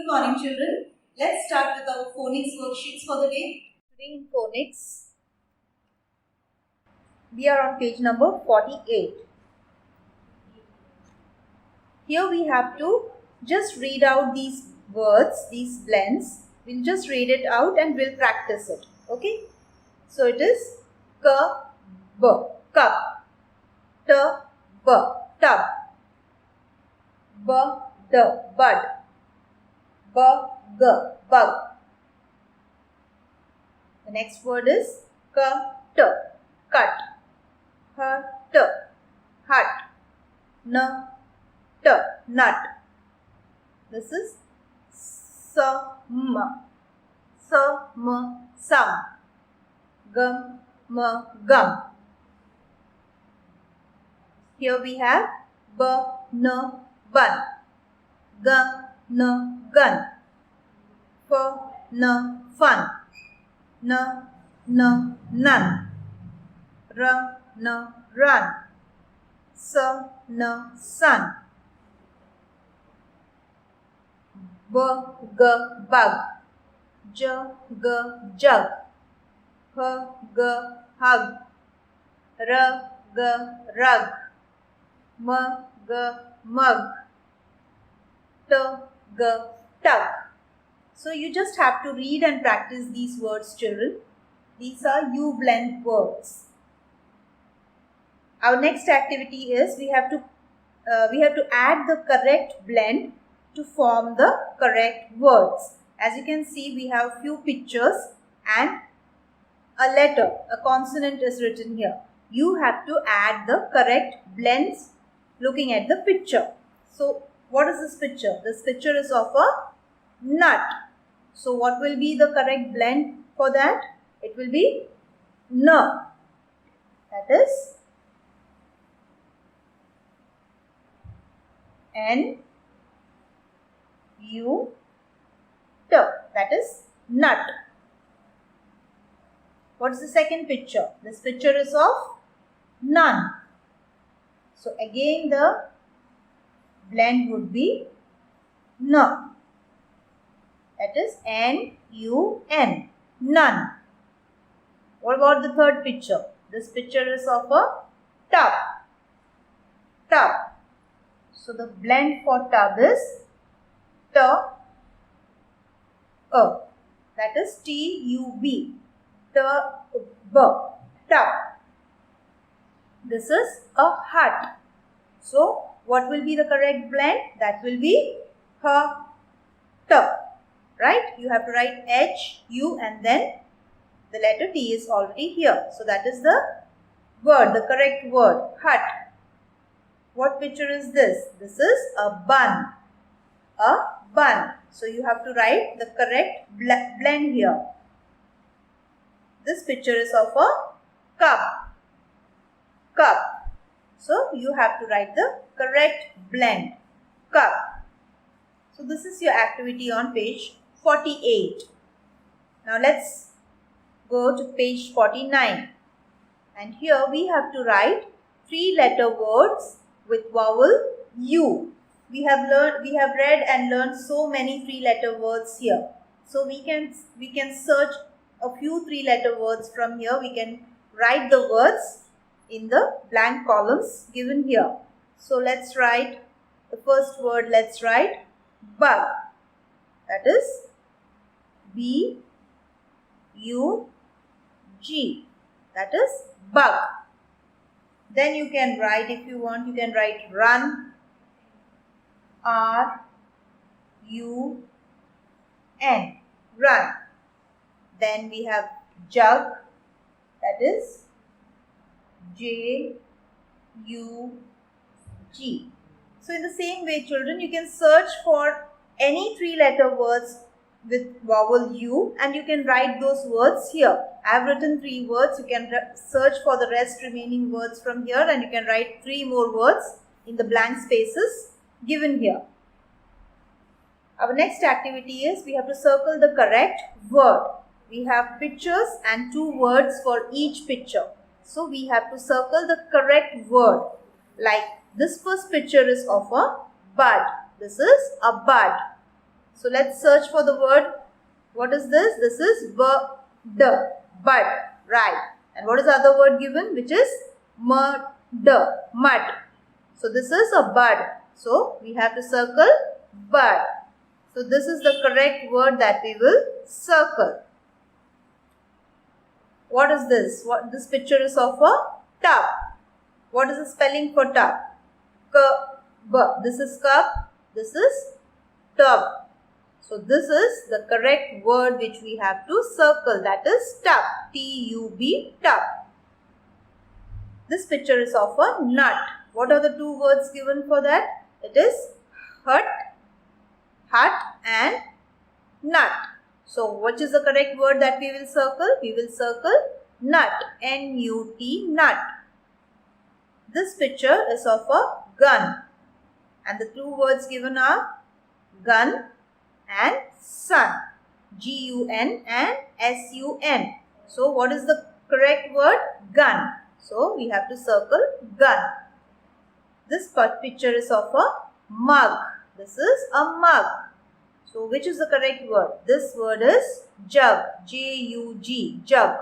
morning, children. Let's start with our phonics worksheets for the day. Today in phonics, we are on page number 48. Here we have to just read out these words, these blends. We'll just read it out and we'll practice it. Okay? So it is cup, cup, tub, tub, bud, bug, bug. The next word is cut, cut, hut, nut, This is sum, sum, gum. Here we have bun, gun, fun, none, run, sun, bug, jug, hug, rug, mug, tug. So you just have to read and practice these words, children. These are U blend words. Our next activity is we have to add the correct blend to form the correct words. As you can see, we have few pictures and a letter, a consonant is written here. You have to add the correct blends looking at the picture. So what is this picture? This picture is of a nut. So what will be the correct blend for that? It will be N. That is N U T. That is nut. What is the second picture? This picture is of none. So again the blend would be N. That is N-U-N. None. What about the third picture? This picture is of a tub. So the blend for tub is T-U-B. That is T-U-B. Tub. This is a hut. So what will be the correct blend? That will be H-T. Right? You have to write H, U and then the letter T is already here. So that is the word, the correct word, hut. What picture is this? This is a bun. So you have to write the correct blend here. This picture is of a cup. So you have to write the correct blend, cup. So this is your activity on page 48. Now let's go to page 49. And here we have to write 3-letter words with vowel U. We have read and learned so many 3-letter words here. So we can search a few 3-letter words from here. We can write the words in the blank columns given here. So let's write the first word. Let's write bug. That is B-U-G. That is bug. Then you can write, if you want, you can write run. R-U-N. Run. Then we have jug. That is J-U-G. So in the same way, children, you can search for any 3-letter words with vowel U and you can write those words here. I have written 3 words. You can search for the rest remaining words from here and you can write 3 more words in the blank spaces given here. Our next activity is we have to circle the correct word. We have pictures and 2 words for each picture. So we have to circle the correct word. Like this first picture is of a bud. This is a bud. So let's search for the word. What is this? This is bud, bud, right. And what is the other word given? Which is mud. So this is a bud. So we have to circle bud. So this is the correct word that we will circle. What is this? This picture is of a tub. What is the spelling for tub? This is cup. This is tub. So this is the correct word which we have to circle. That is tub. T-U-B, tub. This picture is of a nut. What are the two words given for that? It is hut and nut. So what is the correct word that we will circle? We will circle nut. N-U-T, nut. This picture is of a gun. And the two words given are gun and sun. G-U-N and S-U-N. So what is the correct word? Gun. So we have to circle gun. This picture is of a mug. This is a mug. So which is the correct word? This word is jug. J-U-G, jug.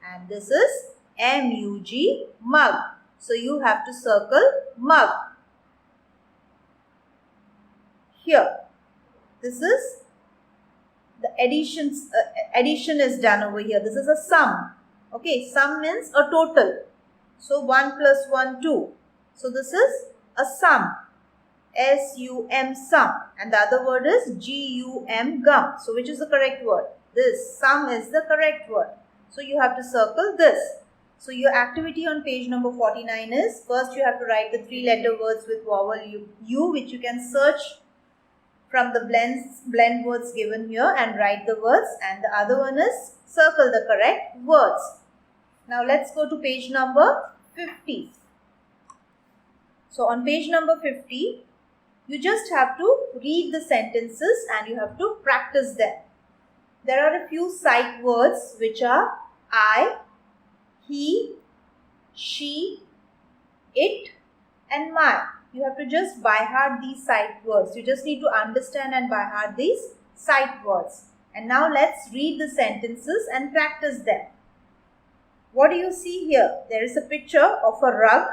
And this is M-U-G, mug. So you have to circle mug. Here. This is the addition is done over here. This is a sum. Okay, sum means a total. So 1 plus 1, 2. So this is a sum. S-U-M, sum. And the other word is G-U-M, gum. So which is the correct word? This. Sum is the correct word. So you have to circle this. So your activity on page number 49 is, first you have to write the 3-letter words with vowel U, which you can search from the blend words given here and write the words. And the other one is circle the correct words. Now let's go to page number 50. So on page number 50, you just have to read the sentences and you have to practice them. There are a few sight words which are I, he, she, it and my. You have to just by heart these sight words. You just need to understand and by heart these sight words. And now let's read the sentences and practice them. What do you see here? There is a picture of a rug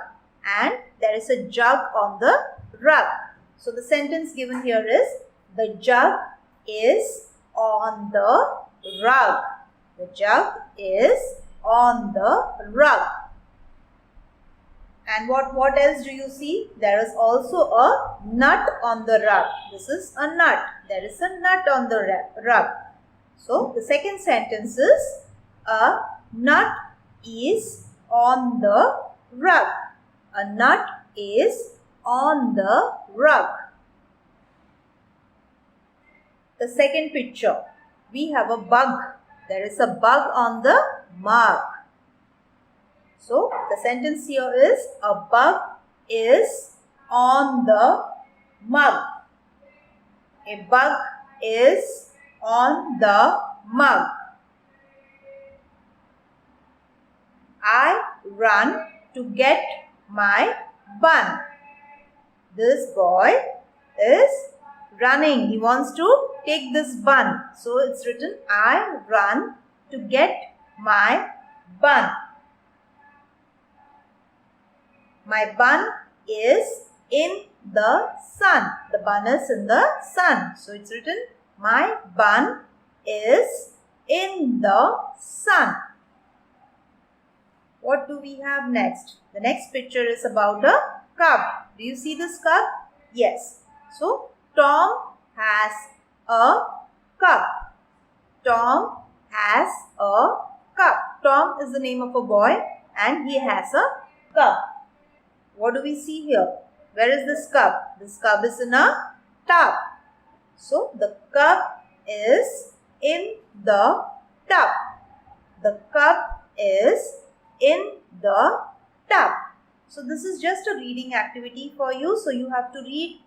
and there is a jug on the rug. So the sentence given here is, the jug is on the rug. The jug is on the rug. And what else do you see? There is also a nut on the rug. This is a nut. There is a nut on the rug. So the second sentence is, a nut is on the rug. A nut is on the rug. The second picture, we have a bug. There is a bug on the mug. So the sentence here is, a bug is on the mug. A bug is on the mug. I run to get my bun. This boy is running. He wants to take this bun. So it's written, I run to get my bun. My bun is in the sun. The bun is in the sun. So it's written, my bun is in the sun. What do we have next? The next picture is about a cup. Do you see this cup? Yes. So Tom has a cup. Tom has a cup. Tom is the name of a boy and he has a cup. What do we see here? Where is this cup? This cup is in a tub. So the cup is in the tub. The cup is in the tub. So this is just a reading activity for you. So you have to read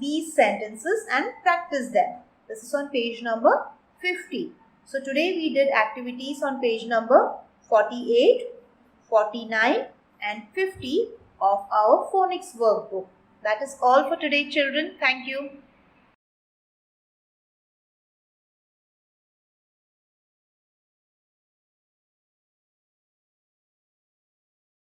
these sentences and practice them. This is on page number 50. So today we did activities on page number 48, 49 and 50 of our phonics workbook. That is all for today, children. Thank you.